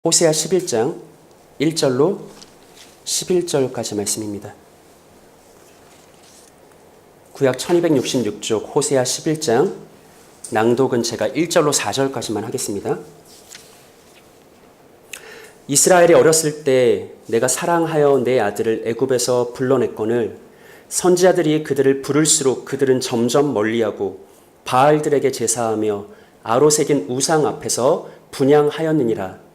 호세아 11장 1절로 11절까지 말씀입니다. 구약 1266쪽 호세아 11장 낭독은 제가 1절로 4절까지만 하겠습니다. 이스라엘이 어렸을 때 내가 사랑하여 내 아들을 애굽에서 불러냈거늘 선지자들이 그들을 부를수록 그들은 점점 멀리하고 바알들에게 제사하며 아로새긴 우상 앞에서 분향하였느니라.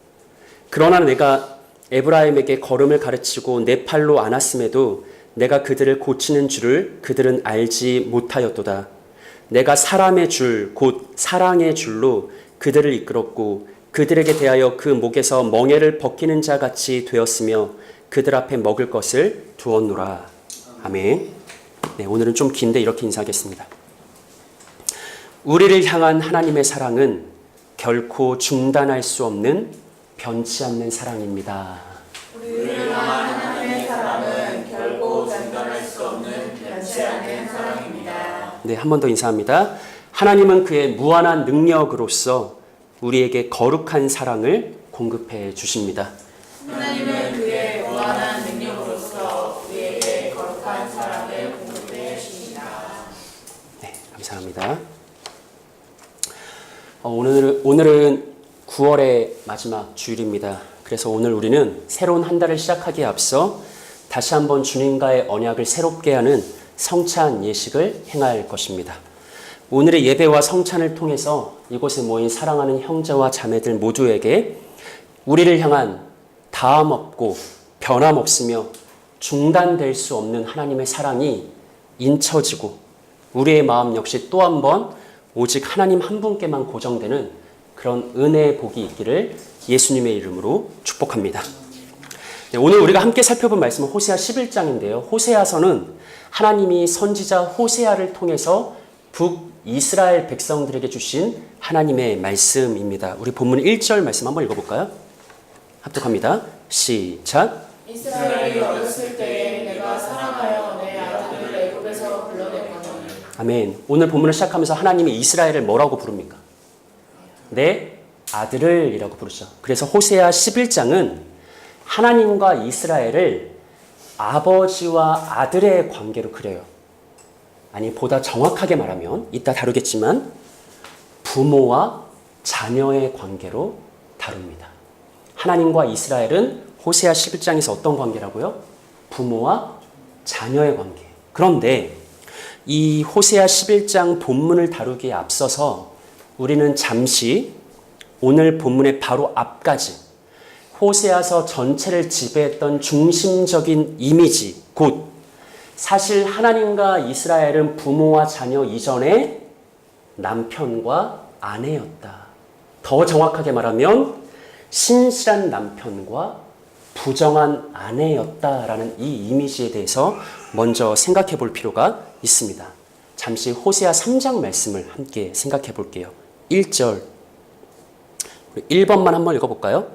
그러나 내가 에브라임에게 걸음을 가르치고 내 팔로 안았음에도 내가 그들을 고치는 줄을 그들은 알지 못하였도다. 내가 사람의 줄, 곧 사랑의 줄로 그들을 이끌었고 그들에게 대하여 그 목에서 멍에를 벗기는 자 같이 되었으며 그들 앞에 먹을 것을 두었노라. 아멘. 네, 오늘은 좀 긴데 이렇게 인사하겠습니다. 우리를 향한 하나님의 사랑은 결코 중단할 수 없는 변치 않는 사랑입니다. 우리를 향한 하나님의 사랑은 결코 중단할 수 없는 변치 않는 사랑입니다. 네, 한 번 더 인사합니다. 하나님은 그의 무한한 능력으로서 우리에게 거룩한 사랑을 공급해 주십니다. 하나님은 그의 무한한 능력으로서 우리에게 거룩한 사랑을 공급해 주십니다. 네, 감사합니다. 오늘은 9월의 마지막 주일입니다. 그래서 오늘 우리는 새로운 한 달을 시작하기에 앞서 다시 한번 주님과의 언약을 새롭게 하는 성찬 예식을 행할 것입니다. 오늘의 예배와 성찬을 통해서 이곳에 모인 사랑하는 형제와 자매들 모두에게 우리를 향한 다함없고 변함없으며 중단될 수 없는 하나님의 사랑이 인쳐지고 우리의 마음 역시 또 한 번 오직 하나님 한 분께만 고정되는 그런 은혜의 복이 있기를 예수님의 이름으로 축복합니다. 네, 오늘 우리가 함께 살펴본 말씀은 호세아 11장인데요. 호세아서는 하나님이 선지자 호세아를 통해서 북이스라엘 백성들에게 주신 하나님의 말씀입니다. 우리 본문 1절 말씀 한번 읽어볼까요? 합독합니다. 시작. 이스라엘이 어렸을 때에 내가 사랑하여 내 아들을 애굽에서 불러냈거늘. 아멘. 오늘 본문을 시작하면서 하나님이 이스라엘을 뭐라고 부릅니까? 내 아들을 이라고 부르죠. 그래서 호세아 11장은 하나님과 이스라엘을 아버지와 아들의 관계로 그려요. 아니, 보다 정확하게 말하면 이따 다루겠지만 부모와 자녀의 관계로 다룹니다. 하나님과 이스라엘은 호세아 11장에서 어떤 관계라고요? 부모와 자녀의 관계. 그런데 이 호세아 11장 본문을 다루기에 앞서서 우리는 잠시 오늘 본문의 바로 앞까지 호세아서 전체를 지배했던 중심적인 이미지, 곧 사실 하나님과 이스라엘은 부모와 자녀 이전에 남편과 아내였다. 더 정확하게 말하면 신실한 남편과 부정한 아내였다라는 이 이미지에 대해서 먼저 생각해 볼 필요가 있습니다. 잠시 호세아 3장 말씀을 함께 생각해 볼게요. 1절 1번만 한번 읽어볼까요?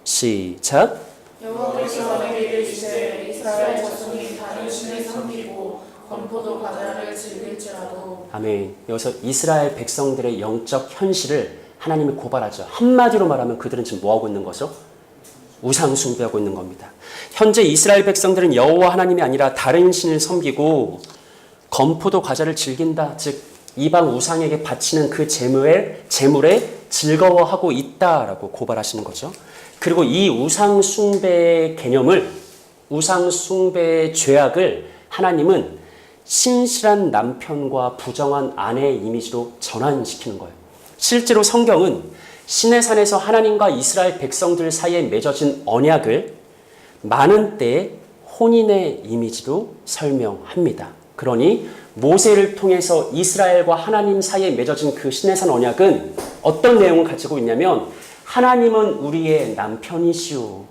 시작. 여호와께서 내게 이르시되 이스라엘 자손이 다른 신을 섬기고 건포도 과자를 즐길지라도. 아멘. 여기서 이스라엘 백성들의 영적 현실을 하나님이 고발하죠. 한마디로 말하면 그들은 지금 뭐하고 있는 거죠? 우상 숭배하고 있는 겁니다. 현재 이스라엘 백성들은 여호와 하나님이 아니라 다른 신을 섬기고 건포도 과자를 즐긴다. 즉 이방 우상에게 바치는 그 제물에 즐거워하고 있다라고 고발하시는 거죠. 그리고 이 우상 숭배의 개념을, 우상 숭배의 죄악을 하나님은 신실한 남편과 부정한 아내의 이미지로 전환시키는 거예요. 실제로 성경은 시내산에서 하나님과 이스라엘 백성들 사이에 맺어진 언약을 많은 때의 혼인의 이미지로 설명합니다. 그러니 모세를 통해서 이스라엘과 하나님 사이에 맺어진 그 시내산 언약은 어떤 내용을 가지고 있냐면 하나님은 우리의 남편이시오.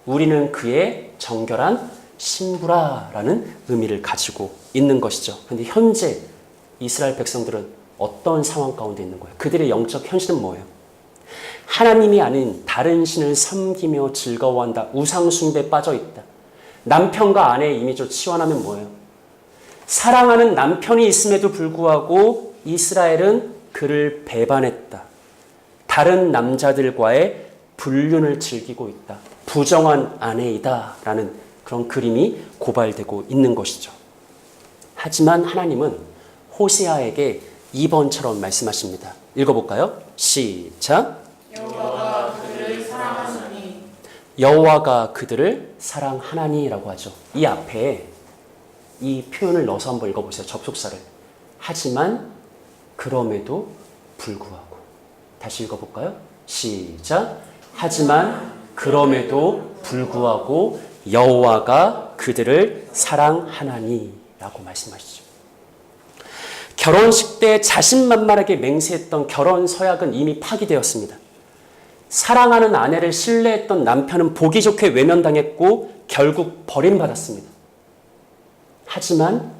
우리는 그의 정결한 신부라라는 의미를 가지고 있는 것이죠. 그런데 현재 이스라엘 백성들은 어떤 상황 가운데 있는 거예요? 그들의 영적 현실은 뭐예요? 하나님이 아닌 다른 신을 섬기며 즐거워한다. 우상 숭배에 빠져 있다. 남편과 아내의 이미지로 치환하면 뭐예요? 사랑하는 남편이 있음에도 불구하고 이스라엘은 그를 배반했다. 다른 남자들과의 불륜을 즐기고 있다. 부정한 아내이다. 라는 그런 그림이 고발되고 있는 것이죠. 하지만 하나님은 호세아에게 2번처럼 말씀하십니다. 읽어볼까요? 시작. 여호와가 그들을 사랑하시니 여호와가 그들을 사랑하나니라고 하죠. 이 앞에 이 표현을 넣어서 한번 읽어보세요. 접속사를. 하지만 그럼에도 불구하고. 다시 읽어볼까요? 시작. 하지만 그럼에도 불구하고 여호와가 그들을 사랑하나니라고 말씀하시죠. 결혼식 때 자신만만하게 맹세했던 결혼 서약은 이미 파기되었습니다. 사랑하는 아내를 신뢰했던 남편은 보기 좋게 외면당했고 결국 버림받았습니다. 하지만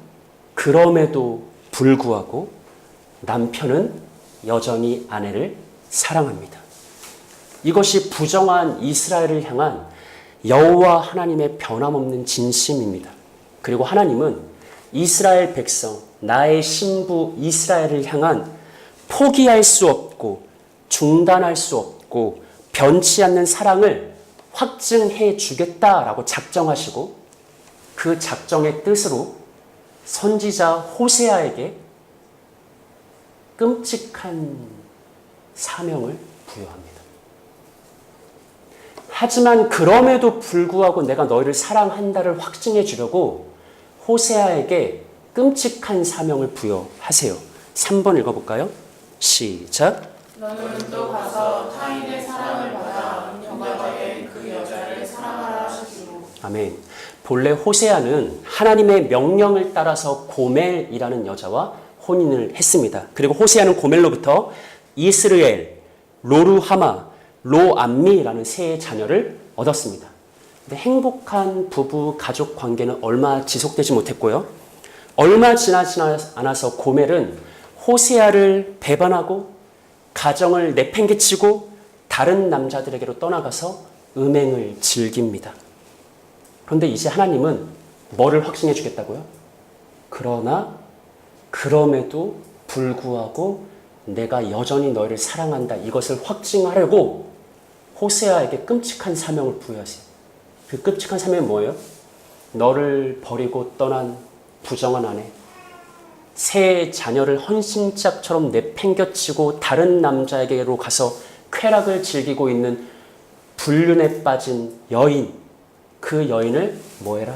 그럼에도 불구하고 남편은 여전히 아내를 사랑합니다. 이것이 부정한 이스라엘을 향한 여호와 하나님의 변함없는 진심입니다. 그리고 하나님은 이스라엘 백성, 나의 신부 이스라엘을 향한 포기할 수 없고 중단할 수 없고 변치 않는 사랑을 확증해 주겠다라고 작정하시고 그 작정의 뜻으로 선지자 호세아에게 끔찍한 사명을 부여합니다. 하지만 그럼에도 불구하고 내가 너희를 사랑한다를 확증해 주려고 호세아에게 끔찍한 사명을 부여하세요. 3번 읽어볼까요? 시작. 너는 또 가서 타인의 사랑을 받아 인정과 된 그 여자를 사랑하라 하시기로. 아멘. 본래 호세아는 하나님의 명령을 따라서 고멜이라는 여자와 혼인을 했습니다. 그리고 호세아는 고멜로부터 이스르엘, 로루하마, 로암미라는 세 자녀를 얻었습니다. 근데 행복한 부부 가족 관계는 얼마 지속되지 못했고요. 얼마 지나지 않아서 고멜은 호세아를 배반하고 가정을 내팽개치고 다른 남자들에게로 떠나가서 음행을 즐깁니다. 그런데 이제 하나님은 뭐를 확신해 주겠다고요? 그러나 그럼에도 불구하고 내가 여전히 너희를 사랑한다. 이것을 확증하려고 호세아에게 끔찍한 사명을 부여하세요. 그 끔찍한 사명이 뭐예요? 너를 버리고 떠난 부정한 아내, 새 자녀를 헌신짝처럼 내팽겨치고 다른 남자에게로 가서 쾌락을 즐기고 있는 불륜에 빠진 여인, 그 여인을 뭐해라?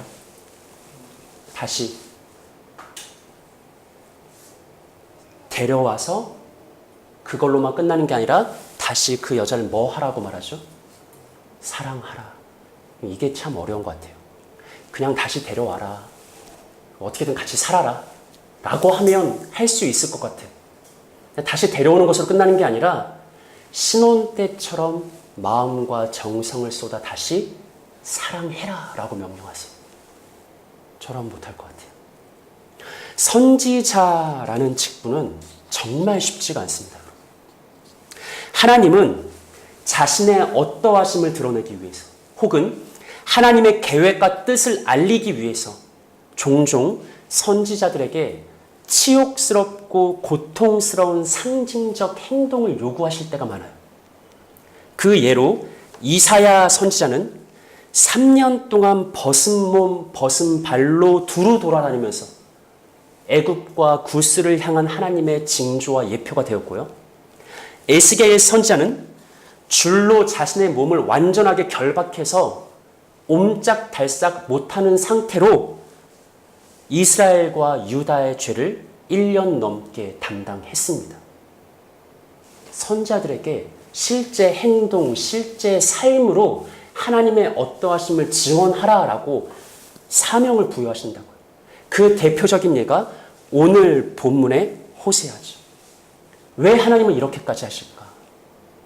다시 데려와서 그걸로만 끝나는 게 아니라 다시 그 여자를 뭐 하라고 말하죠? 사랑하라. 이게 참 어려운 것 같아요. 그냥 다시 데려와라. 어떻게든 같이 살아라. 라고 하면 할 수 있을 것 같아요. 다시 데려오는 것으로 끝나는 게 아니라 신혼 때처럼 마음과 정성을 쏟아 다시 사랑해라 라고 명령하세요. 저라면 못할 것 같아요. 선지자라는 직분은 정말 쉽지가 않습니다. 하나님은 자신의 어떠하심을 드러내기 위해서 혹은 하나님의 계획과 뜻을 알리기 위해서 종종 선지자들에게 치욕스럽고 고통스러운 상징적 행동을 요구하실 때가 많아요. 그 예로 이사야 선지자는 3년 동안 벗은 몸, 벗은 발로 두루 돌아다니면서 애굽과 구스를 향한 하나님의 징조와 예표가 되었고요. 에스겔 선지자는 줄로 자신의 몸을 완전하게 결박해서 옴짝달싹 못하는 상태로 이스라엘과 유다의 죄를 1년 넘게 담당했습니다. 선지자들에게 실제 행동, 실제 삶으로 하나님의 어떠하심을 증언하라라고 사명을 부여하신다고요. 그 대표적인 예가 오늘 본문의 호세아죠. 왜 하나님은 이렇게까지 하실까?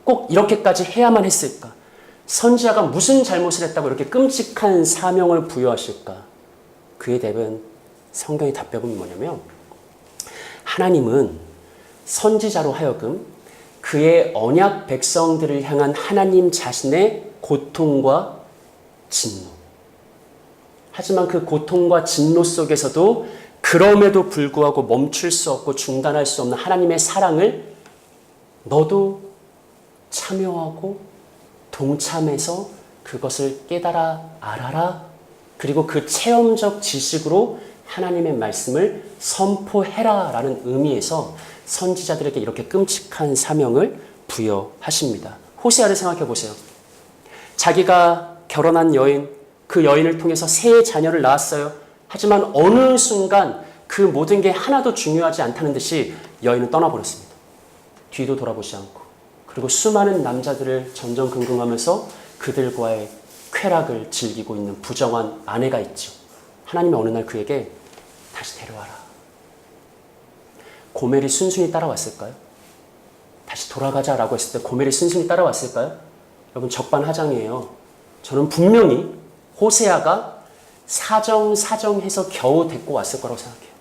꼭 이렇게까지 해야만 했을까? 선지자가 무슨 잘못을 했다고 이렇게 끔찍한 사명을 부여하실까? 그에 대한 성경의 답변은 뭐냐면 하나님은 선지자로 하여금 그의 언약 백성들을 향한 하나님 자신의 고통과 진노. 하지만 그 고통과 진노 속에서도 그럼에도 불구하고 멈출 수 없고 중단할 수 없는 하나님의 사랑을 너도 참여하고 동참해서 그것을 깨달아 알아라. 그리고 그 체험적 지식으로 하나님의 말씀을 선포해라 라는 의미에서 선지자들에게 이렇게 끔찍한 사명을 부여하십니다. 호세아를 생각해 보세요. 자기가 결혼한 여인, 그 여인을 통해서 세 자녀를 낳았어요. 하지만 어느 순간 그 모든 게 하나도 중요하지 않다는 듯이 여인은 떠나버렸습니다. 뒤도 돌아보지 않고. 그리고 수많은 남자들을 전전긍긍하면서 그들과의 쾌락을 즐기고 있는 부정한 아내가 있죠. 하나님이 어느 날 그에게 다시 데려와라. 고멜이 순순히 따라왔을까요? 다시 돌아가자라고 했을 때 고멜이 순순히 따라왔을까요? 여러분 적반하장이에요. 저는 분명히 호세아가 사정해서 겨우 데리고 왔을 거라고 생각해요.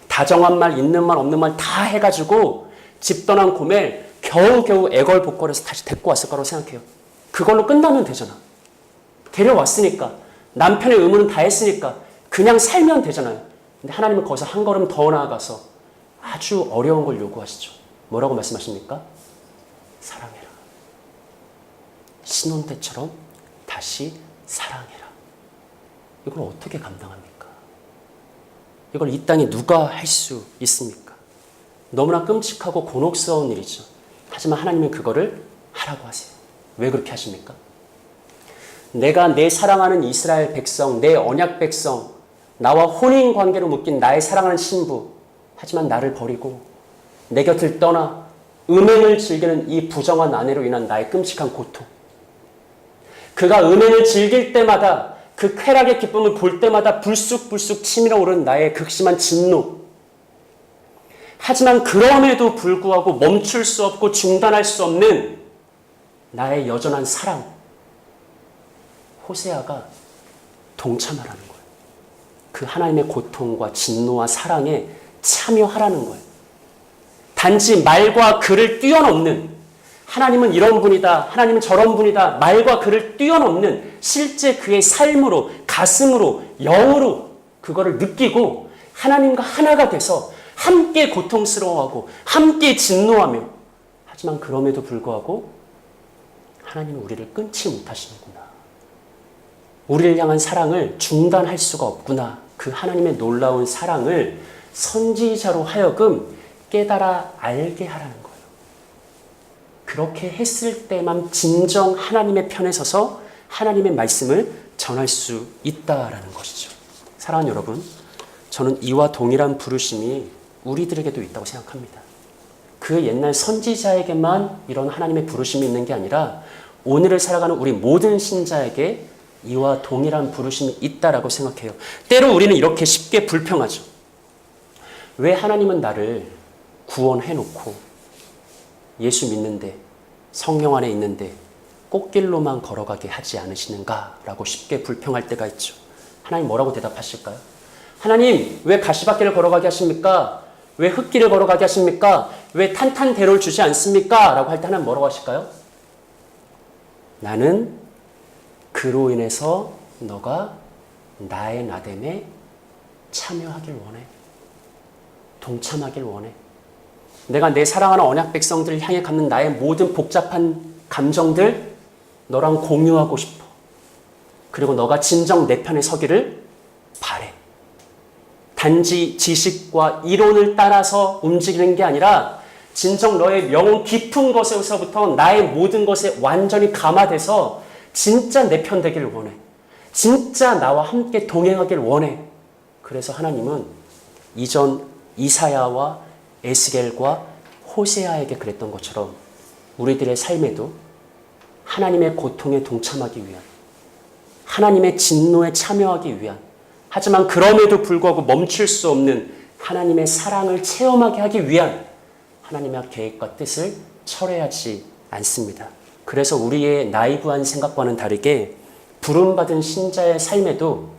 다정한 말, 있는 말, 없는 말 다 해가지고 집 떠난 고멜 겨우겨우 애걸복걸해서 다시 데리고 왔을 거라고 생각해요. 그걸로 끝나면 되잖아. 데려왔으니까. 남편의 의무는 다 했으니까. 그냥 살면 되잖아요. 근데 하나님은 거기서 한 걸음 더 나아가서 아주 어려운 걸 요구하시죠. 뭐라고 말씀하십니까? 사랑해라. 신혼 때처럼 다시 사랑해라. 이걸 어떻게 감당합니까? 이걸 이 땅에 누가 할 수 있습니까? 너무나 끔찍하고 곤혹스러운 일이죠. 하지만 하나님은 그거를 하라고 하세요. 왜 그렇게 하십니까? 내가 내 사랑하는 이스라엘 백성, 내 언약 백성, 나와 혼인 관계로 묶인 나의 사랑하는 신부, 하지만 나를 버리고 내 곁을 떠나 음행을 즐기는 이 부정한 아내로 인한 나의 끔찍한 고통. 그가 음행을 즐길 때마다 그 쾌락의 기쁨을 볼 때마다 불쑥불쑥 치밀어 오른 나의 극심한 진노. 하지만 그럼에도 불구하고 멈출 수 없고 중단할 수 없는 나의 여전한 사랑. 호세아가 동참하라는 거예요. 그 하나님의 고통과 진노와 사랑에 참여하라는 거예요. 단지 말과 글을 뛰어넘는, 하나님은 이런 분이다, 하나님은 저런 분이다, 말과 글을 뛰어넘는 실제 그의 삶으로, 가슴으로, 영으로 그거를 느끼고 하나님과 하나가 돼서 함께 고통스러워하고 함께 진노하며, 하지만 그럼에도 불구하고 하나님은 우리를 끊지 못하시는구나. 우리를 향한 사랑을 중단할 수가 없구나. 그 하나님의 놀라운 사랑을 선지자로 하여금 깨달아 알게 하라는 거예요. 그렇게 했을 때만 진정 하나님의 편에 서서 하나님의 말씀을 전할 수 있다라는 것이죠. 사랑하는 여러분, 저는 이와 동일한 부르심이 우리들에게도 있다고 생각합니다. 그 옛날 선지자에게만 이런 하나님의 부르심이 있는 게 아니라 오늘을 살아가는 우리 모든 신자에게 이와 동일한 부르심이 있다라고 생각해요. 때로 우리는 이렇게 쉽게 불평하죠. 왜 하나님은 나를 구원해놓고 예수 믿는데, 성령 안에 있는데 꽃길로만 걸어가게 하지 않으시는가라고 쉽게 불평할 때가 있죠. 하나님 뭐라고 대답하실까요? 하나님 왜 가시밭길을 걸어가게 하십니까? 왜 흙길을 걸어가게 하십니까? 왜 탄탄대로를 주지 않습니까? 라고 할 때 하나님 뭐라고 하실까요? 나는 그로 인해서 너가 나의 나됨에 참여하길 원해. 동참하길 원해. 내가 내 사랑하는 언약 백성들을 향해 갖는 나의 모든 복잡한 감정들 너랑 공유하고 싶어. 그리고 너가 진정 내 편에 서기를 바래. 단지 지식과 이론을 따라서 움직이는 게 아니라 진정 너의 영혼 깊은 것에서부터 나의 모든 것에 완전히 감화돼서 진짜 내 편 되기를 원해. 진짜 나와 함께 동행하길 원해. 그래서 하나님은 이전 이사야와 에스겔과 호세아에게 그랬던 것처럼 우리들의 삶에도 하나님의 고통에 동참하기 위한, 하나님의 진노에 참여하기 위한, 하지만 그럼에도 불구하고 멈출 수 없는 하나님의 사랑을 체험하게 하기 위한 하나님의 계획과 뜻을 철회하지 않습니다. 그래서 우리의 나이브한 생각과는 다르게 부름받은 신자의 삶에도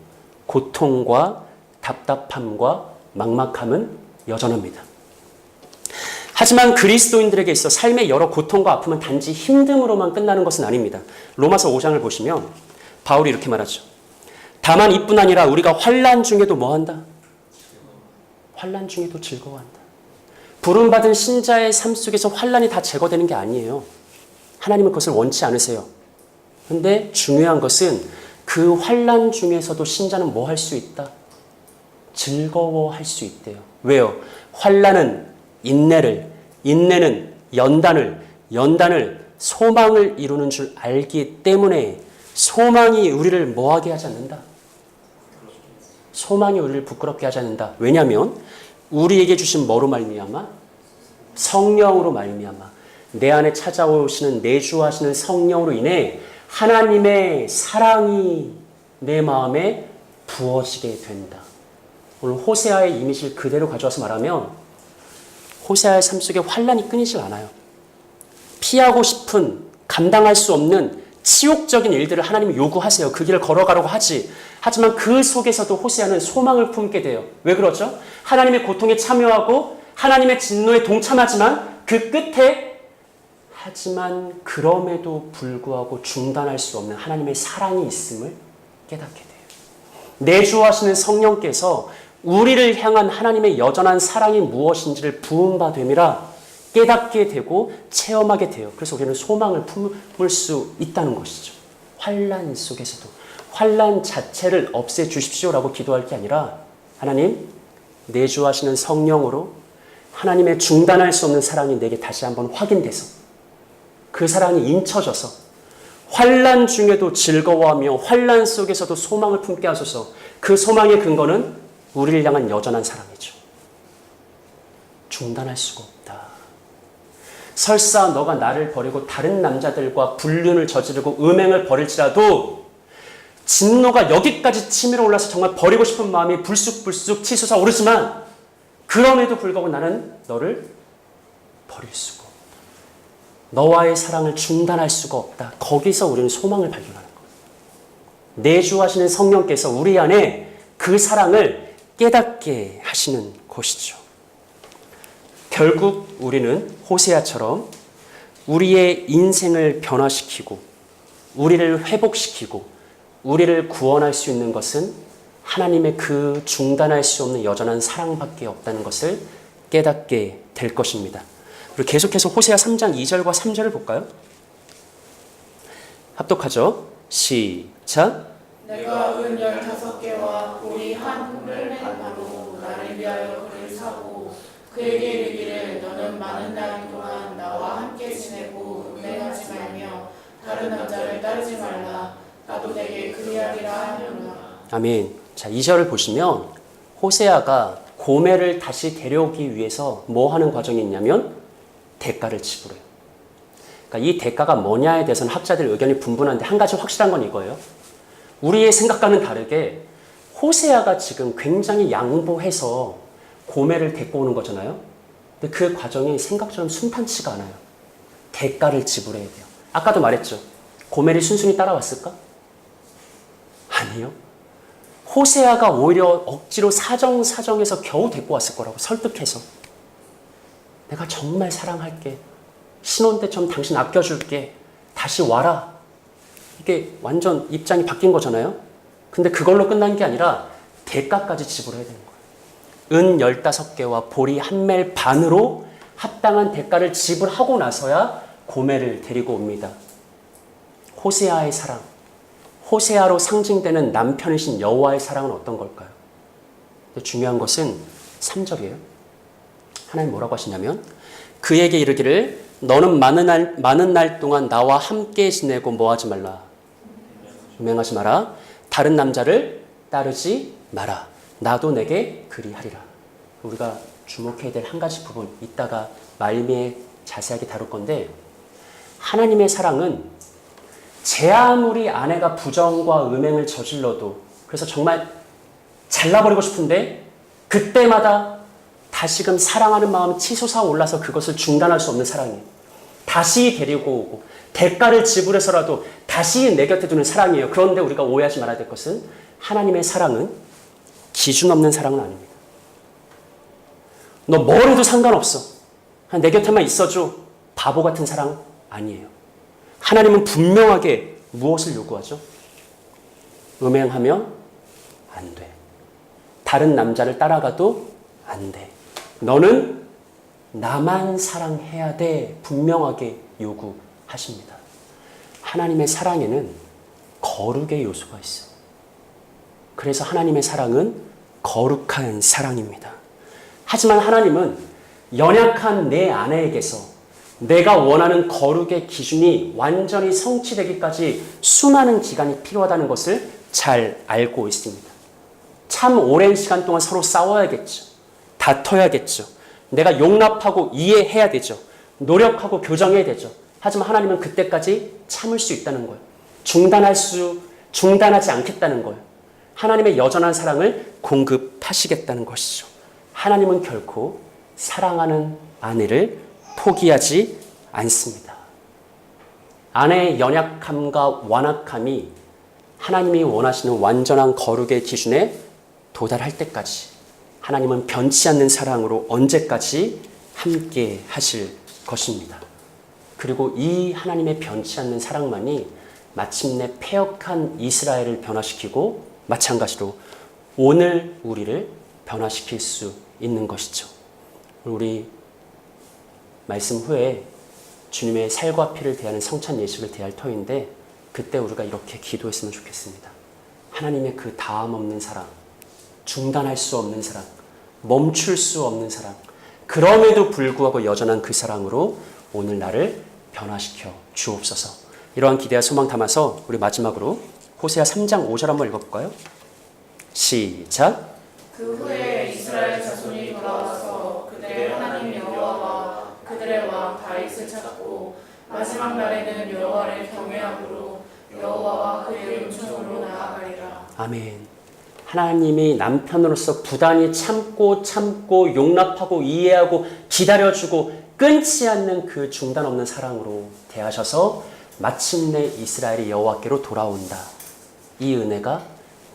고통과 답답함과 막막함은 여전합니다. 하지만 그리스도인들에게 있어 삶의 여러 고통과 아픔은 단지 힘듦으로만 끝나는 것은 아닙니다. 로마서 5장을 보시면 바울이 이렇게 말하죠. 다만 이뿐 아니라 우리가 환난 중에도 뭐한다? 환난 중에도 즐거워한다. 부름받은 신자의 삶 속에서 환난이 다 제거되는 게 아니에요. 하나님은 그것을 원치 않으세요. 근데 중요한 것은 그 환난 중에서도 신자는 뭐 할 수 있다? 즐거워할 수 있대요. 왜요? 환난은 인내를, 인내는 연단을, 연단을 소망을 이루는 줄 알기 때문에 소망이 우리를 뭐하게 하지 않는다? 소망이 우리를 부끄럽게 하지 않는다. 왜냐하면 우리에게 주신 뭐로 말미암아? 성령으로 말미암아. 내 안에 찾아오시는 내주하시는 성령으로 인해 하나님의 사랑이 내 마음에 부어지게 된다. 오늘 호세아의 이미지를 그대로 가져와서 말하면 호세아의 삶 속에 환난이 끊이질 않아요. 피하고 싶은 감당할 수 없는 치욕적인 일들을 하나님이 요구하세요. 그 길을 걸어가라고 하지. 하지만 그 속에서도 호세아는 소망을 품게 돼요. 왜 그러죠? 하나님의 고통에 참여하고 하나님의 진노에 동참하지만 그 끝에 하지만 그럼에도 불구하고 중단할 수 없는 하나님의 사랑이 있음을 깨닫게 돼요. 내주하시는 성령께서 우리를 향한 하나님의 여전한 사랑이 무엇인지를 부음바 됨이라 깨닫게 되고 체험하게 돼요. 그래서 우리는 소망을 품을 수 있다는 것이죠. 환난 속에서도 환난 자체를 없애주십시오라고 기도할 게 아니라 하나님 내주하시는 성령으로 하나님의 중단할 수 없는 사랑이 내게 다시 한번 확인돼서 그 사랑이 인쳐져서 환난 중에도 즐거워하며 환난 속에서도 소망을 품게 하소서. 그 소망의 근거는 우리를 향한 여전한 사랑이죠. 중단할 수가 없다. 설사 너가 나를 버리고 다른 남자들과 불륜을 저지르고 음행을 벌일지라도 진노가 여기까지 치밀어 올라서 정말 버리고 싶은 마음이 불쑥불쑥 치솟아 오르지만 그럼에도 불구하고 나는 너를 버릴 수가 없다. 너와의 사랑을 중단할 수가 없다. 거기서 우리는 소망을 발견하는 거예요. 내주하시는 성령께서 우리 안에 그 사랑을 깨닫게 하시는 것이죠. 결국 우리는 호세아처럼 우리의 인생을 변화시키고 우리를 회복시키고 우리를 구원할 수 있는 것은 하나님의 그 중단할 수 없는 여전한 사랑밖에 없다는 것을 깨닫게 될 것입니다. 그리고 계속해서 호세아 3장 2절과 3절을 볼까요? 합독하죠. 시작. 내가 은 15개와 돌이 한 홍멜만으로 나를 위하여 그를 사고 그에게 이르기를 너는 많은 날 동안 나와 함께 지내고 음행하지 말며 다른 남자를 따르지 말라. 나도 내게 그리하리라 하노라. 아멘. 자, 2절을 보시면 호세아가 고멜을 다시 데려오기 위해서 뭐 하는 과정이 있냐면 대가를 지불해요. 그러니까 이 대가가 뭐냐에 대해서는 학자들 의견이 분분한데 한 가지 확실한 건 이거예요. 우리의 생각과는 다르게 호세아가 지금 굉장히 양보해서 고멜을 데리고 오는 거잖아요. 근데 그 과정이 생각처럼 순탄치가 않아요. 대가를 지불해야 돼요. 아까도 말했죠. 고멜이 순순히 따라왔을까? 아니요. 호세아가 오히려 억지로 사정해서 겨우 데리고 왔을 거라고 설득해서. 내가 정말 사랑할게. 신혼 때처럼 당신 아껴줄게. 다시 와라. 이게 완전 입장이 바뀐 거잖아요. 근데 그걸로 끝난 게 아니라 대가까지 지불해야 되는 거예요. 은 15개와 보리 한 멜 반으로 합당한 대가를 지불하고 나서야 고멜을 데리고 옵니다. 호세아의 사랑. 호세아로 상징되는 남편이신 여호와의 사랑은 어떤 걸까요? 근데 중요한 것은 3절이에요. 하나님 뭐라고 하시냐면 그에게 이르기를 너는 많은 날 동안 나와 함께 지내고 뭐하지 말라. 음행하지 마라. 다른 남자를 따르지 마라. 나도 내게 그리하리라. 우리가 주목해야 될 한 가지 부분 이따가 말미에 자세하게 다룰 건데 하나님의 사랑은 제 아무리 아내가 부정과 음행을 저질러도 그래서 정말 잘라버리고 싶은데 그때마다 다시금 사랑하는 마음이 치솟아 올라서 그것을 중단할 수 없는 사랑이에요. 다시 데리고 오고 대가를 지불해서라도 다시 내 곁에 두는 사랑이에요. 그런데 우리가 오해하지 말아야 될 것은 하나님의 사랑은 기준 없는 사랑은 아닙니다. 너 뭘 해도 상관없어. 그냥 내 곁에만 있어줘. 바보 같은 사랑 아니에요. 하나님은 분명하게 무엇을 요구하죠? 음행하면 안 돼. 다른 남자를 따라가도 안 돼. 너는 나만 사랑해야 돼. 분명하게 요구하십니다. 하나님의 사랑에는 거룩의 요소가 있어요. 그래서 하나님의 사랑은 거룩한 사랑입니다. 하지만 하나님은 연약한 내 아내에게서 내가 원하는 거룩의 기준이 완전히 성취되기까지 수많은 기간이 필요하다는 것을 잘 알고 있습니다. 참 오랜 시간 동안 서로 싸워야겠죠. 다퉈야겠죠. 내가 용납하고 이해해야 되죠. 노력하고 교정해야 되죠. 하지만 하나님은 그때까지 참을 수 있다는 거예요. 중단하지 않겠다는 거예요. 하나님의 여전한 사랑을 공급하시겠다는 것이죠. 하나님은 결코 사랑하는 아내를 포기하지 않습니다. 아내의 연약함과 완악함이 하나님이 원하시는 완전한 거룩의 기준에 도달할 때까지 하나님은 변치 않는 사랑으로 언제까지 함께 하실 것입니다. 그리고 이 하나님의 변치 않는 사랑만이 마침내 패역한 이스라엘을 변화시키고 마찬가지로 오늘 우리를 변화시킬 수 있는 것이죠. 우리 말씀 후에 주님의 살과 피를 대하는 성찬 예식을 대할 터인데 그때 우리가 이렇게 기도했으면 좋겠습니다. 하나님의 그 다음 없는 사랑, 중단할 수 없는 사랑, 멈출 수 없는 사랑, 그럼에도 불구하고 여전한 그 사랑으로 오늘 나를 변화시켜 주옵소서. 이러한 기대와 소망 담아서 우리 마지막으로 호세아 3장 5절 한번 읽어볼까요? 시작. 그 후에 이스라엘 자손이 돌아와서 그들의 하나님 여호와와 그들의 왕 다윗을 찾고 마지막 날에는 여호와를 경외함으로 여호와와 그의 은총으로 나아가리라. 아멘. 하나님이 남편으로서 부단히 참고 용납하고 이해하고 기다려주고 끊지 않는 그 중단 없는 사랑으로 대하셔서 마침내 이스라엘이 여호와께로 돌아온다. 이 은혜가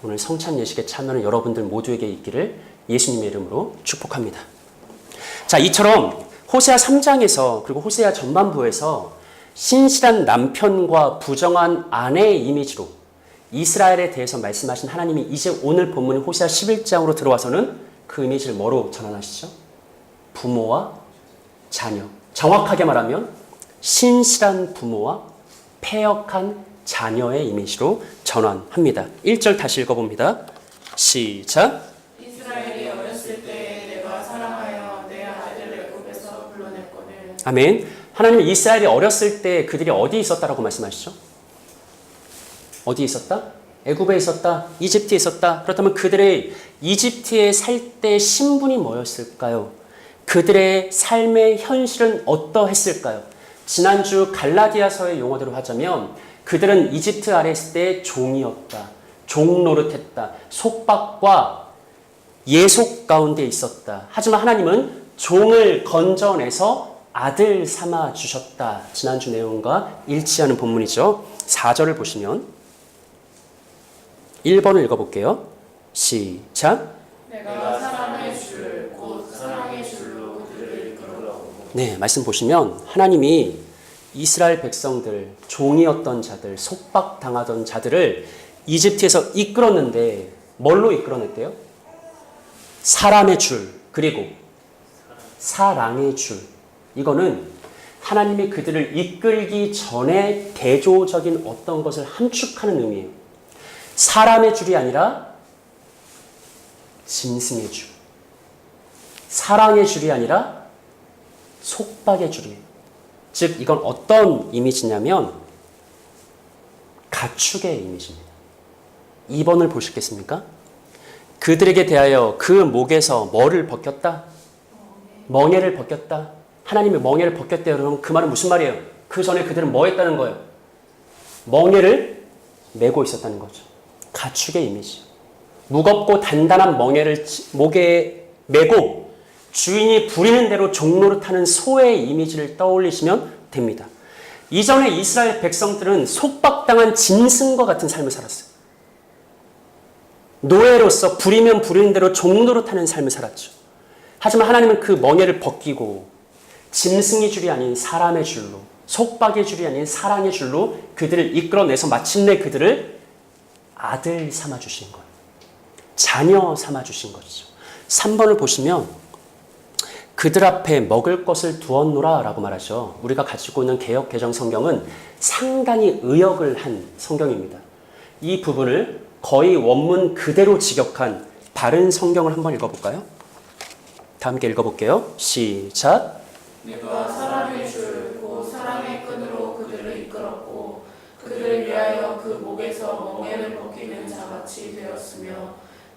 오늘 성찬 예식에 참여하는 여러분들 모두에게 있기를 예수님의 이름으로 축복합니다. 자, 이처럼 호세아 3장에서 그리고 호세아 전반부에서 신실한 남편과 부정한 아내의 이미지로 이스라엘에 대해서 말씀하신 하나님이 이제 오늘 본문 호세아 11장으로 들어와서는 그 이미지를 뭐로 전환하시죠? 부모와 자녀. 정확하게 말하면 신실한 부모와 패역한 자녀의 이미지로 전환합니다. 1절 다시 읽어봅니다. 시작. 이스라엘이 어렸을 때 내가 사랑하여 내 아들을 애굽에서 불러냈거늘. 아멘. 하나님은 이스라엘이 어렸을 때 그들이 어디에 있었다라고 말씀하시죠? 어디에 있었다? 애굽에 있었다. 이집트에 있었다. 그렇다면 그들의 이집트에 살 때 신분이 뭐였을까요? 그들의 삶의 현실은 어떠했을까요? 지난주 갈라디아서의 용어대로 하자면 그들은 이집트 아래 있을 때 종이었다. 종 노릇했다. 속박과 예속 가운데 있었다. 하지만 하나님은 종을 건져내서 아들 삼아 주셨다. 지난주 내용과 일치하는 본문이죠. 4절을 보시면 1번을 읽어볼게요. 시작. 내가 사랑의 줄, 곧 사랑의 줄로 그들을 이끌어오고. 네, 말씀 보시면 하나님이 이스라엘 백성들, 종이었던 자들, 속박당하던 자들을 이집트에서 이끌었는데 뭘로 이끌어냈대요? 사람의 줄, 그리고 사랑의 줄. 이거는 하나님이 그들을 이끌기 전에 대조적인 어떤 것을 함축하는 의미예요. 사람의 줄이 아니라 짐승의 줄. 사랑의 줄이 아니라 속박의 줄이에요. 즉 이건 어떤 이미지냐면 가축의 이미지입니다. 2번을 보시겠습니까? 그들에게 대하여 그 목에서 뭐를 벗겼다? 멍에를 벗겼다. 하나님이 멍에를 벗겼대요. 그러면 그 말은 무슨 말이에요? 그 전에 그들은 뭐 했다는 거예요? 멍에를 메고 있었다는 거죠. 가축의 이미지. 무겁고 단단한 멍에를 목에 메고 주인이 부리는 대로 종노릇하는 소의 이미지를 떠올리시면 됩니다. 이전에 이스라엘 백성들은 속박당한 짐승과 같은 삶을 살았어요. 노예로서 부리면 부리는 대로 종노릇하는 삶을 살았죠. 하지만 하나님은 그 멍에를 벗기고 짐승의 줄이 아닌 사람의 줄로, 속박의 줄이 아닌 사랑의 줄로 그들을 이끌어내서 마침내 그들을 아들 삼아주신 거예요. 자녀 삼아주신 것이죠. 3번을 보시면 그들 앞에 먹을 것을 두었노라 라고 말하죠. 우리가 가지고 있는 개역 개정 성경은 상당히 의역을 한 성경입니다. 이 부분을 거의 원문 그대로 직역한 바른 성경을 한번 읽어볼까요? 다 함께 읽어볼게요. 시작. 내가 사람의 줄 곧 사랑의 끈으로 그들을 이끌었고 그들을 위하여 그 목에서 멍에를 벗기는 자같이 되었으며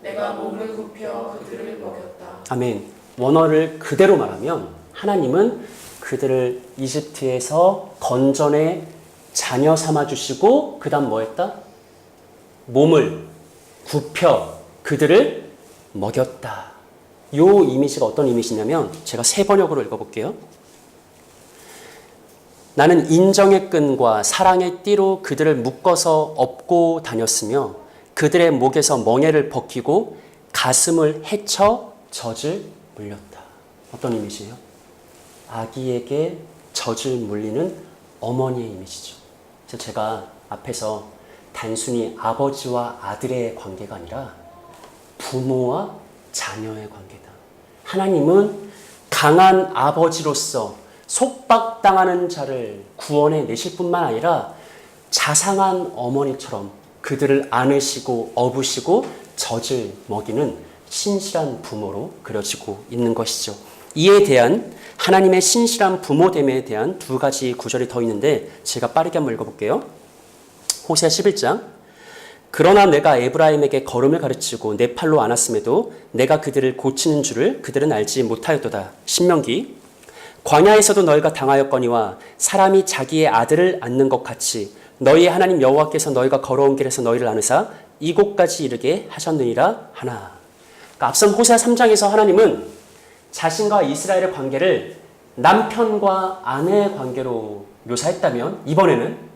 내가 몸을 굽혀 그들을 먹였다. 아멘. 원어를 그대로 말하면 하나님은 그들을 이집트에서 건전해 자녀 삼아 주시고 그 다음 뭐 했다? 몸을 굽혀 그들을 먹였다. 요 이미지가 어떤 이미지냐면 제가 세 번역으로 읽어볼게요. 나는 인정의 끈과 사랑의 띠로 그들을 묶어서 업고 다녔으며 그들의 목에서 멍에를 벗기고 가슴을 헤쳐 젖을 물렸다. 어떤 이미지예요? 아기에게 젖을 물리는 어머니의 이미지죠. 그래서 제가 앞에서 단순히 아버지와 아들의 관계가 아니라 부모와 자녀의 관계다. 하나님은 강한 아버지로서 속박당하는 자를 구원해 내실 뿐만 아니라 자상한 어머니처럼 그들을 안으시고 업으시고 젖을 먹이는 신실한 부모로 그려지고 있는 것이죠. 이에 대한 하나님의 신실한 부모됨에 대한 두 가지 구절이 더 있는데 제가 빠르게 한번 읽어볼게요. 호세아 11장. 그러나 내가 에브라임에게 걸음을 가르치고 내 팔로 안았음에도 내가 그들을 고치는 줄을 그들은 알지 못하였도다. 신명기. 광야에서도 너희가 당하였거니와 사람이 자기의 아들을 안는 것 같이 너희의 하나님 여호와께서 너희가 걸어온 길에서 너희를 안으사 이곳까지 이르게 하셨느니라 하나. 그러니까 앞선 호세아 3장에서 하나님은 자신과 이스라엘의 관계를 남편과 아내의 관계로 묘사했다면 이번에는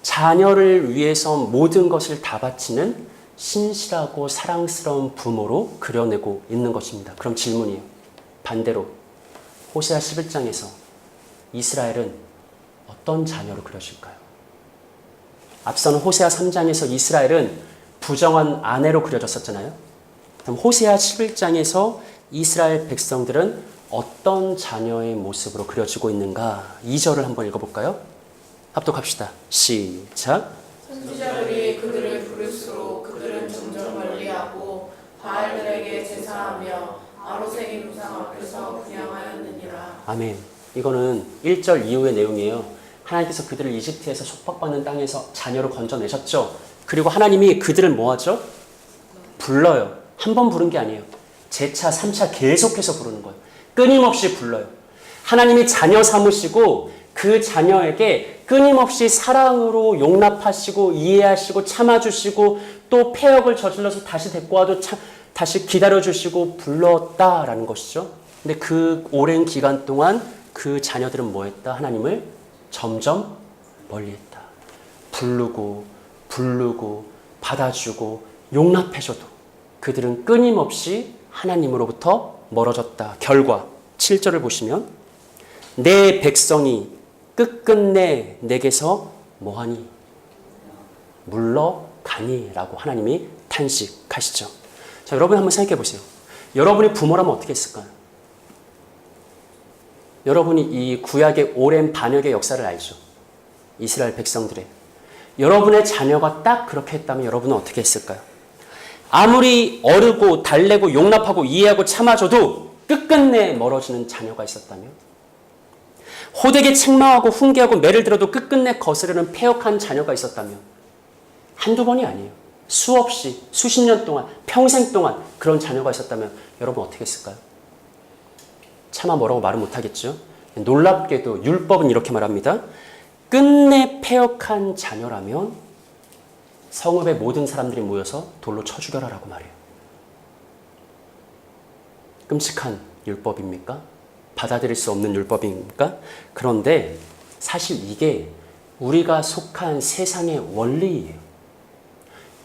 자녀를 위해서 모든 것을 다 바치는 신실하고 사랑스러운 부모로 그려내고 있는 것입니다. 그럼 질문이에요. 반대로 호세아 11장에서 이스라엘은 어떤 자녀로 그려질까요? 앞서는 호세아 3장에서 이스라엘은 부정한 아내로 그려졌었잖아요. 그럼 호세아 11장에서 이스라엘 백성들은 어떤 자녀의 모습으로 그려지고 있는가? 2절을 한번 읽어볼까요? 합독합시다. 시작. 선지자들이 그들을 부를수록 그들은 점점 멀리하고 바알들에게 제사하며 아로새긴 우상 앞에서 분향하였느니라. 아멘. 이거는 1절 이후의 내용이에요. 하나님께서 그들을 이집트에서 속박받는 땅에서 자녀로 건져내셨죠. 그리고 하나님이 그들을 뭐하죠? 불러요. 한 번 부른 게 아니에요. 재차 3차 계속해서 부르는 거예요. 끊임없이 불러요. 하나님이 자녀 삼으시고 그 자녀에게 끊임없이 사랑으로 용납하시고 이해하시고 참아주시고 또 폐역을 저질러서 다시 데리고 와도 다시 기다려주시고 불렀다라는 것이죠. 근데 그 오랜 기간 동안 그 자녀들은 뭐 했다? 하나님을 점점 멀리했다. 부르고 받아주고 용납해줘도 그들은 끊임없이 하나님으로부터 멀어졌다. 결과 7절을 보시면 내 백성이 끝끝내 내게서 뭐하니? 물러가니 라고 하나님이 탄식하시죠. 자, 여러분 한번 생각해 보세요. 여러분이 부모라면 어떻게 했을까요? 여러분이 이 구약의 오랜 반역의 역사를 알죠. 이스라엘 백성들의. 여러분의 자녀가 딱 그렇게 했다면 여러분은 어떻게 했을까요? 아무리 어르고 달래고 용납하고 이해하고 참아줘도 끝끝내 멀어지는 자녀가 있었다면, 호되게 책망하고 훈계하고 매를 들어도 끝끝내 거스르는 패역한 자녀가 있었다면, 한두 번이 아니에요. 수없이 수십 년 동안 평생 동안 그런 자녀가 있었다면 여러분 어떻게 했을까요? 차마 뭐라고 말은 못하겠죠. 놀랍게도 율법은 이렇게 말합니다. 끝내 패역한 자녀라면 성읍의 모든 사람들이 모여서 돌로 쳐 죽여라라고 말해요. 끔찍한 율법입니까? 받아들일 수 없는 율법입니까? 그런데 사실 이게 우리가 속한 세상의 원리예요.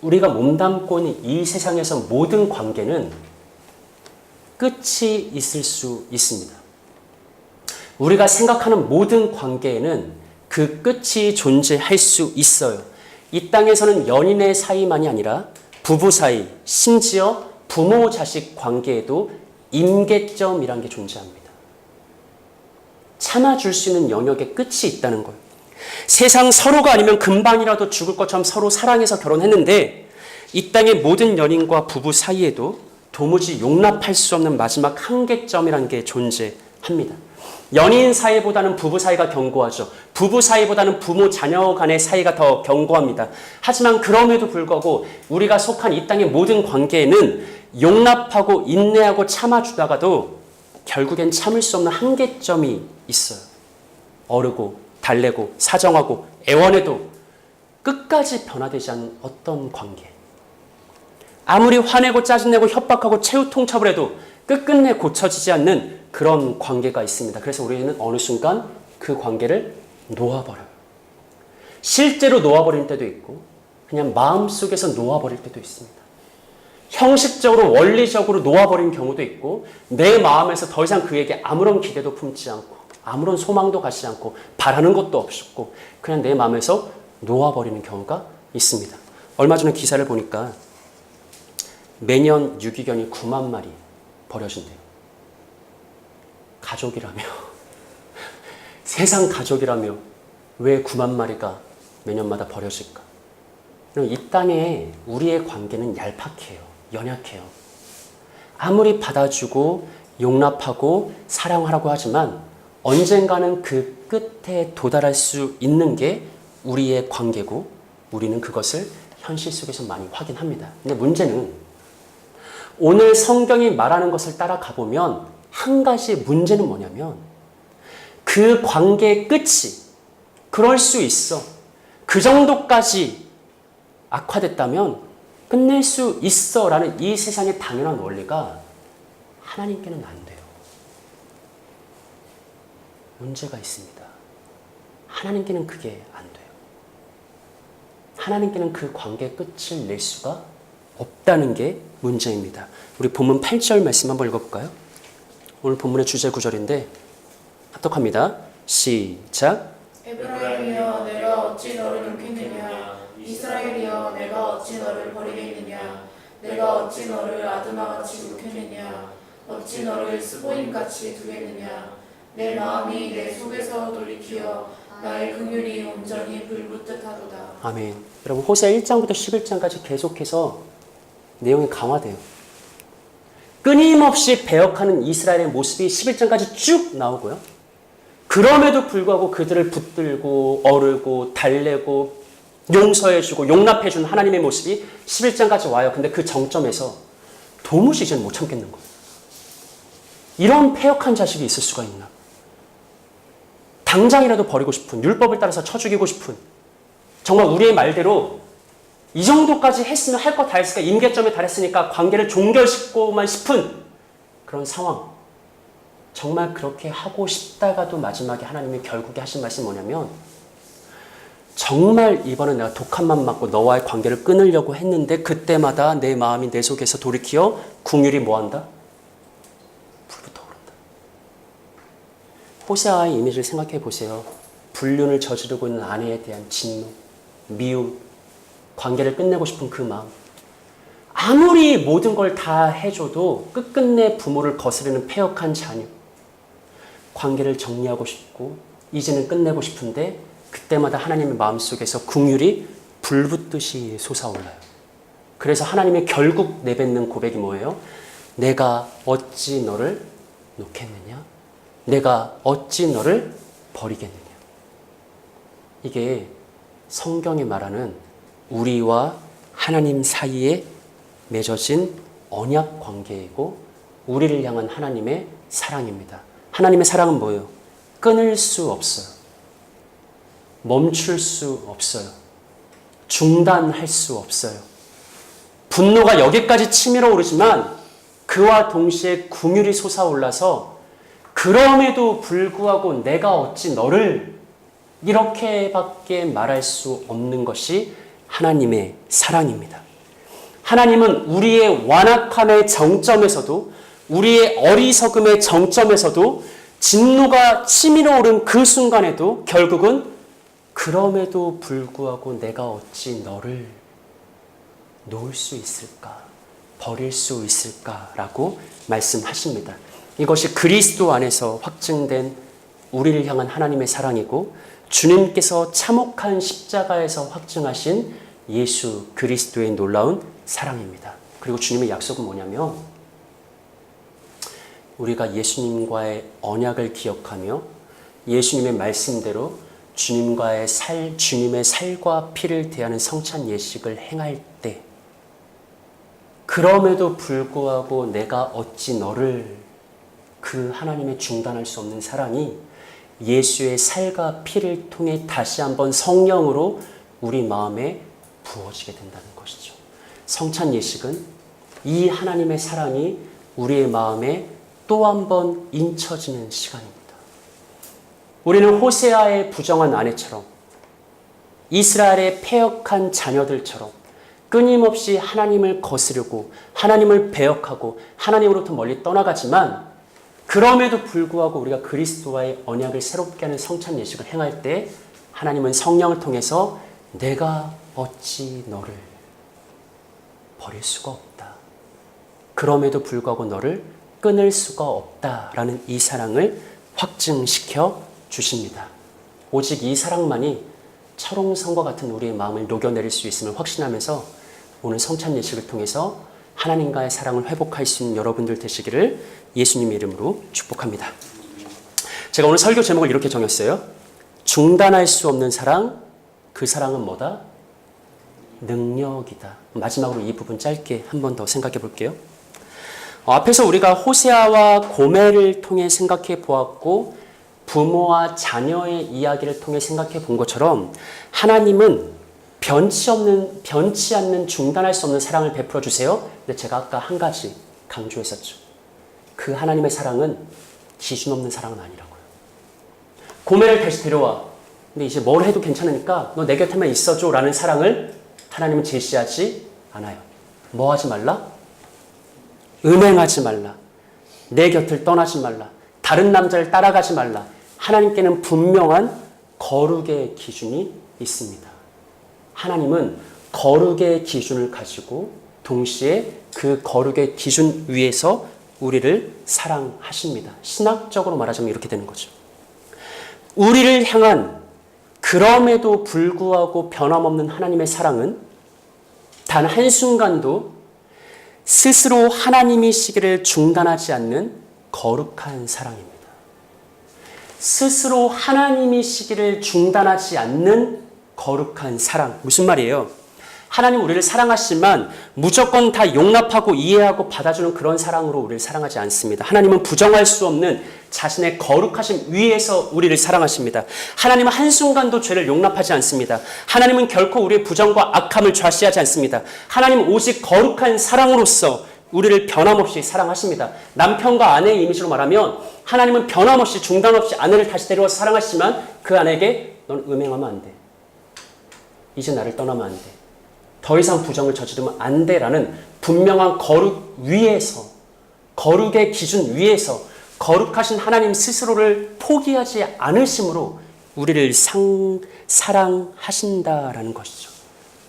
우리가 몸담고 있는 이 세상에서 모든 관계는 끝이 있을 수 있습니다. 우리가 생각하는 모든 관계에는 그 끝이 존재할 수 있어요. 이 땅에서는 연인의 사이만이 아니라 부부 사이, 심지어 부모 자식 관계에도 임계점이란 게 존재합니다. 참아줄 수 있는 영역에 끝이 있다는 거예요. 세상 서로가 아니면 금방이라도 죽을 것처럼 서로 사랑해서 결혼했는데 이 땅의 모든 연인과 부부 사이에도 도무지 용납할 수 없는 마지막 한계점이라는 게 존재합니다. 연인 사이보다는 부부 사이가 견고하죠. 부부 사이보다는 부모 자녀 간의 사이가 더 견고합니다. 하지만 그럼에도 불구하고 우리가 속한 이 땅의 모든 관계에는 용납하고 인내하고 참아주다가도 결국엔 참을 수 없는 한계점이 있어요. 어르고 달래고 사정하고 애원해도 끝까지 변화되지 않는 어떤 관계. 아무리 화내고 짜증내고 협박하고 최후 통첩을 해도 끝끝내 고쳐지지 않는 그런 관계가 있습니다. 그래서 우리는 어느 순간 그 관계를 놓아버려요. 실제로 놓아버릴 때도 있고 그냥 마음속에서 놓아버릴 때도 있습니다. 형식적으로 원리적으로 놓아버린 경우도 있고 내 마음에서 더 이상 그에게 아무런 기대도 품지 않고 아무런 소망도 갖지 않고 바라는 것도 없었고 그냥 내 마음에서 놓아버리는 경우가 있습니다. 얼마 전에 기사를 보니까 매년 유기견이 9만 마리 버려진대요. 가족이라며 세상 가족이라며 왜 9만 마리가 매년마다 버려질까? 이 땅에 우리의 관계는 얄팍해요. 연약해요. 아무리 받아주고 용납하고 사랑하라고 하지만 언젠가는 그 끝에 도달할 수 있는 게 우리의 관계고 우리는 그것을 현실 속에서 많이 확인합니다. 근데 문제는 오늘 성경이 말하는 것을 따라가 보면 한 가지 문제는 뭐냐면 그 관계의 끝이 그럴 수 있어. 그 정도까지 악화됐다면 끝낼 수 있어 라는 이 세상의 당연한 원리가 하나님께는 안 돼요. 문제가 있습니다. 하나님께는 그게 안 돼요. 하나님께는 그 관계의 끝을 낼 수가 없다는 게 문제입니다. 우리 본문 8절 말씀 한번 읽어볼까요? 오늘 본문의 주제 구절인데 합독합니다. 시작. 에브라임이여 내가 어찌 너를 놓겠느냐 이스라엘이여 내가 어찌 너를 버리겠느냐 내가 어찌 너를 아드마같이 놓겠느냐 어찌 너를 스보임같이 두겠느냐 내 마음이 내 속에서 돌이키어 나의 긍휼이 온전히 불붙듯 하도다. 아멘. 여러분 호세아 1장부터 11장까지 계속해서 내용이 강화돼요. 끊임없이 배역하는 이스라엘의 모습이 11장까지 쭉 나오고요. 그럼에도 불구하고 그들을 붙들고 어르고 달래고 용서해주고 용납해주는 하나님의 모습이 11장까지 와요. 근데 그 정점에서 도무지 이제는 못 참겠는 거예요. 이런 패역한 자식이 있을 수가 있나. 당장이라도 버리고 싶은, 율법을 따라서 쳐 죽이고 싶은, 정말 우리의 말대로 이 정도까지 했으면 할 거 다 했으니까 임계점에 달했으니까 관계를 종결시키고만 싶은 그런 상황. 정말 그렇게 하고 싶다가도 마지막에 하나님이 결국에 하신 말씀이 뭐냐면 정말 이번엔 내가 독한만 맞고 너와의 관계를 끊으려고 했는데 그때마다 내 마음이 내 속에서 돌이키어 긍휼이 뭐한다? 불부터 오른다. 호세아의 이미지를 생각해 보세요. 불륜을 저지르고 있는 아내에 대한 진노, 미움, 관계를 끝내고 싶은 그 마음. 아무리 모든 걸 다 해줘도 끝끝내 부모를 거스르는 패역한 자녀. 관계를 정리하고 싶고 이제는 끝내고 싶은데 그때마다 하나님의 마음속에서 긍휼이 불붙듯이 솟아올라요. 그래서 하나님의 결국 내뱉는 고백이 뭐예요? 내가 어찌 너를 놓겠느냐? 내가 어찌 너를 버리겠느냐? 이게 성경이 말하는 우리와 하나님 사이에 맺어진 언약 관계이고 우리를 향한 하나님의 사랑입니다. 하나님의 사랑은 뭐예요? 끊을 수 없어요. 멈출 수 없어요. 중단할 수 없어요. 분노가 여기까지 치밀어 오르지만 그와 동시에 긍휼이 솟아올라서 그럼에도 불구하고 내가 어찌 너를 이렇게밖에 말할 수 없는 것이 하나님의 사랑입니다. 하나님은 우리의 완악함의 정점에서도 우리의 어리석음의 정점에서도 진노가 치밀어 오른 그 순간에도 결국은 그럼에도 불구하고 내가 어찌 너를 놓을 수 있을까? 버릴 수 있을까라고 말씀하십니다. 이것이 그리스도 안에서 확증된 우리를 향한 하나님의 사랑이고 주님께서 참혹한 십자가에서 확증하신 예수 그리스도의 놀라운 사랑입니다. 그리고 주님의 약속은 뭐냐면 우리가 예수님과의 언약을 기억하며 예수님의 말씀대로 주님의 살과 피를 대하는 성찬 예식을 행할 때 그럼에도 불구하고 내가 어찌 너를 그 하나님의 중단할 수 없는 사랑이 예수의 살과 피를 통해 다시 한번 성령으로 우리 마음에 부어지게 된다는 것이죠. 성찬 예식은 이 하나님의 사랑이 우리의 마음에 또 한 번 인쳐지는 시간입니다. 우리는 호세아의 부정한 아내처럼 이스라엘의 패역한 자녀들처럼 끊임없이 하나님을 거스르고 하나님을 배역하고 하나님으로부터 멀리 떠나가지만 그럼에도 불구하고 우리가 그리스도와의 언약을 새롭게 하는 성찬 예식을 행할 때 하나님은 성령을 통해서 내가 어찌 너를 버릴 수가 없다. 그럼에도 불구하고 너를 끊을 수가 없다라는 이 사랑을 확증시켜 주십니다. 오직 이 사랑만이 철옹성과 같은 우리의 마음을 녹여내릴 수 있음을 확신하면서 오늘 성찬 예식을 통해서 하나님과의 사랑을 회복할 수 있는 여러분들 되시기를 예수님의 이름으로 축복합니다. 제가 오늘 설교 제목을 이렇게 정했어요. 중단할 수 없는 사랑, 그 사랑은 뭐다? 능력이다. 마지막으로 이 부분 짧게 한 번 더 생각해 볼게요. 앞에서 우리가 호세아와 고멜을 통해 생각해 보았고 부모와 자녀의 이야기를 통해 생각해 본 것처럼 하나님은 변치 않는 중단할 수 없는 사랑을 베풀어 주세요. 근데 제가 아까 한 가지 강조했었죠. 그 하나님의 사랑은 기준 없는 사랑은 아니라고요. 고멜을 다시 데려와. 근데 이제 뭘 해도 괜찮으니까 너 내 곁에만 있어줘 라는 사랑을 하나님은 제시하지 않아요. 뭐 하지 말라? 음행하지 말라. 내 곁을 떠나지 말라. 다른 남자를 따라가지 말라. 하나님께는 분명한 거룩의 기준이 있습니다. 하나님은 거룩의 기준을 가지고 동시에 그 거룩의 기준 위에서 우리를 사랑하십니다. 신학적으로 말하자면 이렇게 되는 거죠. 우리를 향한 그럼에도 불구하고 변함없는 하나님의 사랑은 단 한순간도 스스로 하나님이시기를 중단하지 않는 거룩한 사랑입니다. 스스로 하나님이시기를 중단하지 않는 거룩한 사랑. 무슨 말이에요? 하나님 우리를 사랑하시지만 무조건 다 용납하고 이해하고 받아주는 그런 사랑으로 우리를 사랑하지 않습니다. 하나님은 부정할 수 없는 자신의 거룩하심 위에서 우리를 사랑하십니다. 하나님은 한순간도 죄를 용납하지 않습니다. 하나님은 결코 우리의 부정과 악함을 좌시하지 않습니다. 하나님은 오직 거룩한 사랑으로서 우리를 변함없이 사랑하십니다. 남편과 아내의 이미지로 말하면 하나님은 변함없이 중단 없이 아내를 다시 데려와서 사랑하시지만 그 아내에게 넌 음행하면 안 돼. 이제 나를 떠나면 안 돼. 더 이상 부정을 저지르면 안 돼라는 분명한 거룩 위에서, 거룩의 기준 위에서 거룩하신 하나님 스스로를 포기하지 않으심으로 우리를 사랑하신다라는 것이죠.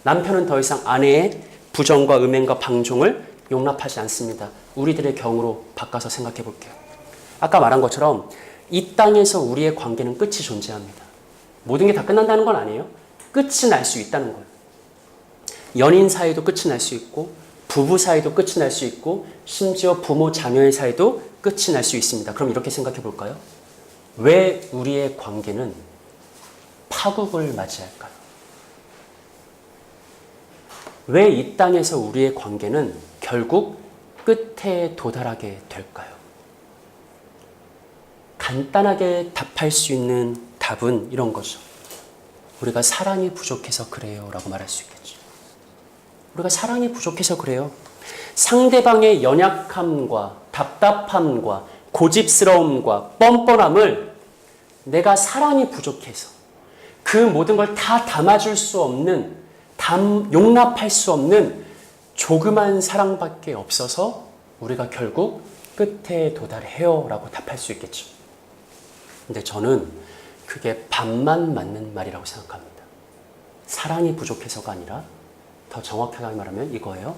남편은 더 이상 아내의 부정과 음행과 방종을 용납하지 않습니다. 우리들의 경우로 바꿔서 생각해 볼게요. 아까 말한 것처럼 이 땅에서 우리의 관계는 끝이 존재합니다. 모든 게 다 끝난다는 건 아니에요. 끝이 날 수 있다는 거예요. 연인 사이도 끝이 날 수 있고 부부 사이도 끝이 날 수 있고 심지어 부모 자녀의 사이도 끝이 날 수 있습니다. 그럼 이렇게 생각해 볼까요? 왜 우리의 관계는 파국을 맞이할까요? 왜 이 땅에서 우리의 관계는 결국 끝에 도달하게 될까요? 간단하게 답할 수 있는 답은 이런 거죠. 우리가 사랑이 부족해서 그래요 라고 말할 수 있겠죠. 우리가 사랑이 부족해서 그래요. 상대방의 연약함과 답답함과 고집스러움과 뻔뻔함을 내가 사랑이 부족해서 그 모든 걸 다 담아줄 수 없는, 용납할 수 없는 조그만 사랑밖에 없어서 우리가 결국 끝에 도달해요 라고 답할 수 있겠죠. 근데 저는 그게 반만 맞는 말이라고 생각합니다. 사랑이 부족해서가 아니라 더 정확하게 말하면 이거예요.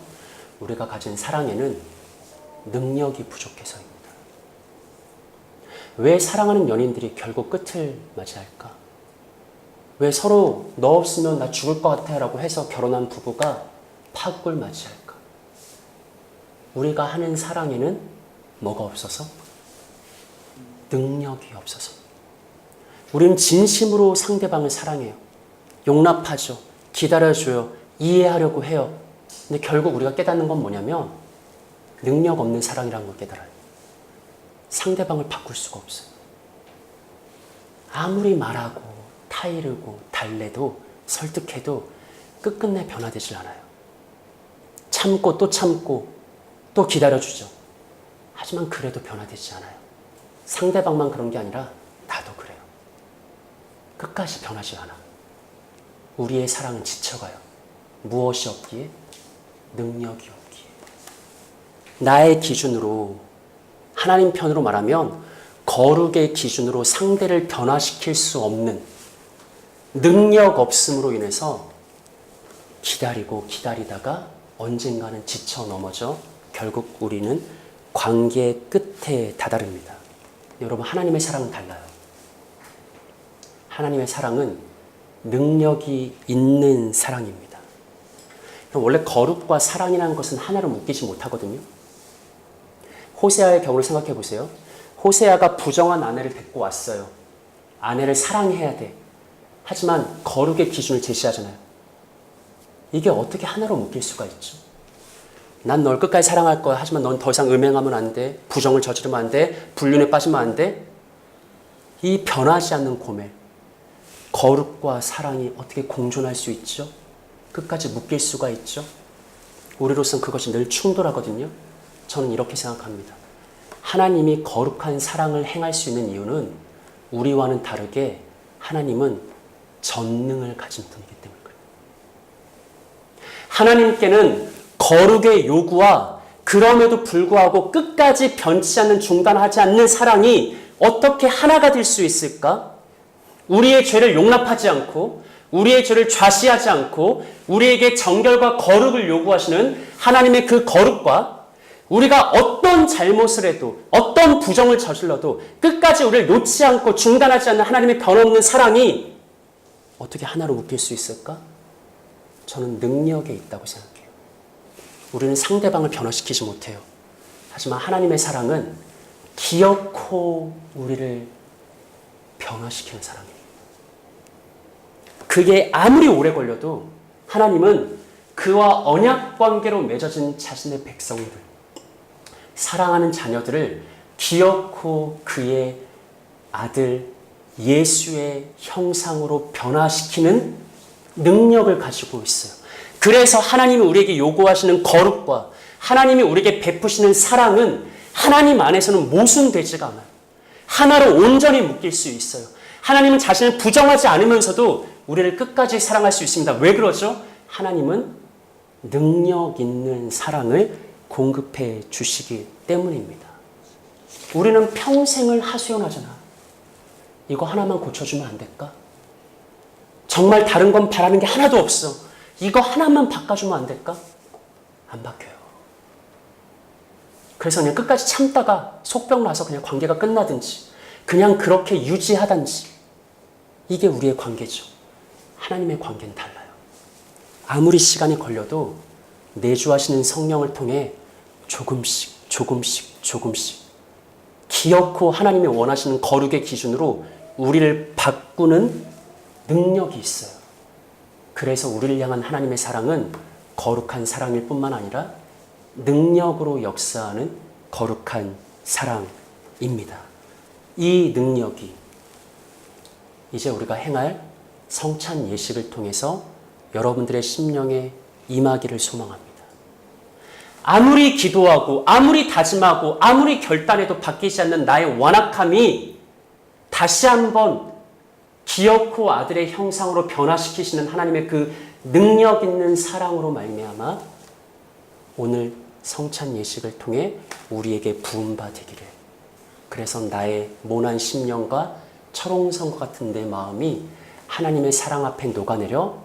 우리가 가진 사랑에는 능력이 부족해서입니다. 왜 사랑하는 연인들이 결국 끝을 맞이할까? 왜 서로 너 없으면 나 죽을 것 같아 라고 해서 결혼한 부부가 파국을 맞이할까? 우리가 하는 사랑에는 뭐가 없어서? 능력이 없어서. 우리는 진심으로 상대방을 사랑해요. 용납하죠. 기다려줘요. 이해하려고 해요. 근데 결국 우리가 깨닫는 건 뭐냐면 능력 없는 사랑이라는 걸 깨달아요. 상대방을 바꿀 수가 없어요. 아무리 말하고 타이르고 달래도 설득해도 끝끝내 변화되질 않아요. 참고 또 기다려주죠. 하지만 그래도 변화되지 않아요. 상대방만 그런 게 아니라 나도 그래요. 끝까지 변하지 않아. 우리의 사랑은 지쳐가요. 무엇이 없기에? 능력이 없기에. 나의 기준으로, 하나님 편으로 말하면 거룩의 기준으로 상대를 변화시킬 수 없는 능력 없음으로 인해서 기다리다가 언젠가는 지쳐 넘어져 결국 우리는 관계의 끝에 다다릅니다. 여러분, 하나님의 사랑은 달라요. 하나님의 사랑은 능력이 있는 사랑입니다. 원래 거룩과 사랑이라는 것은 하나로 묶이지 못하거든요. 호세아의 경우를 생각해 보세요. 호세아가 부정한 아내를 데리고 왔어요. 아내를 사랑해야 돼. 하지만 거룩의 기준을 제시하잖아요. 이게 어떻게 하나로 묶일 수가 있죠? 난 널 끝까지 사랑할 거야. 하지만 넌 더 이상 음행하면 안 돼. 부정을 저지르면 안 돼. 불륜에 빠지면 안 돼. 이 변하지 않는 고멜. 거룩과 사랑이 어떻게 공존할 수 있죠? 끝까지 묶일 수가 있죠? 우리로서는 그것이 늘 충돌하거든요. 저는 이렇게 생각합니다. 하나님이 거룩한 사랑을 행할 수 있는 이유는 우리와는 다르게 하나님은 전능을 가진 분이기 때문에 그래요. 하나님께는 거룩의 요구와 그럼에도 불구하고 끝까지 변치 않는 중단하지 않는 사랑이 어떻게 하나가 될 수 있을까? 우리의 죄를 용납하지 않고 우리의 죄를 좌시하지 않고 우리에게 정결과 거룩을 요구하시는 하나님의 그 거룩과 우리가 어떤 잘못을 해도 어떤 부정을 저질러도 끝까지 우리를 놓지 않고 중단하지 않는 하나님의 변함없는 사랑이 어떻게 하나로 묶일 수 있을까? 저는 능력에 있다고 생각해요. 우리는 상대방을 변화시키지 못해요. 하지만 하나님의 사랑은 기어코 우리를 변화시키는 사랑이에요. 그게 아무리 오래 걸려도 하나님은 그와 언약 관계로 맺어진 자신의 백성들, 사랑하는 자녀들을 기어코 그의 아들 예수의 형상으로 변화시키는 능력을 가지고 있어요. 그래서 하나님이 우리에게 요구하시는 거룩과 하나님이 우리에게 베푸시는 사랑은 하나님 안에서는 모순되지가 않아요. 하나로 온전히 묶일 수 있어요. 하나님은 자신을 부정하지 않으면서도 우리를 끝까지 사랑할 수 있습니다. 왜 그러죠? 하나님은 능력 있는 사랑을 공급해 주시기 때문입니다. 우리는 평생을 하소연하잖아. 이거 하나만 고쳐주면 안 될까? 정말 다른 건 바라는 게 하나도 없어. 이거 하나만 바꿔주면 안 될까? 안 바뀌어요. 그래서 그냥 끝까지 참다가 속병 나서 그냥 관계가 끝나든지 그냥 그렇게 유지하든지 이게 우리의 관계죠. 하나님의 관계는 달라요. 아무리 시간이 걸려도 내주하시는 성령을 통해 조금씩 기어코 하나님이 원하시는 거룩의 기준으로 우리를 바꾸는 능력이 있어요. 그래서 우리를 향한 하나님의 사랑은 거룩한 사랑일 뿐만 아니라 능력으로 역사하는 거룩한 사랑입니다. 이 능력이 이제 우리가 행할 성찬 예식을 통해서 여러분들의 심령에 임하기를 소망합니다. 아무리 기도하고 아무리 다짐하고 아무리 결단해도 바뀌지 않는 나의 완악함이 다시 한번 기어코 아들의 형상으로 변화시키시는 하나님의 그 능력 있는 사랑으로 말미암아 오늘 성찬 예식을 통해 우리에게 부음받으기를. 그래서 나의 모난 심령과 철옹성과 같은 내 마음이 하나님의 사랑 앞에 녹아내려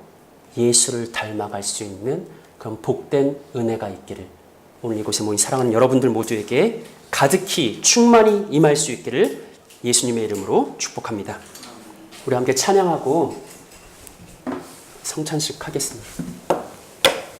예수를 닮아갈 수 있는 그런 복된 은혜가 있기를 오늘 이곳에 모인 사랑하는 여러분들 모두에게 가득히 충만히 임할 수 있기를 예수님의 이름으로 축복합니다. 우리 함께 찬양하고 성찬식 하겠습니다.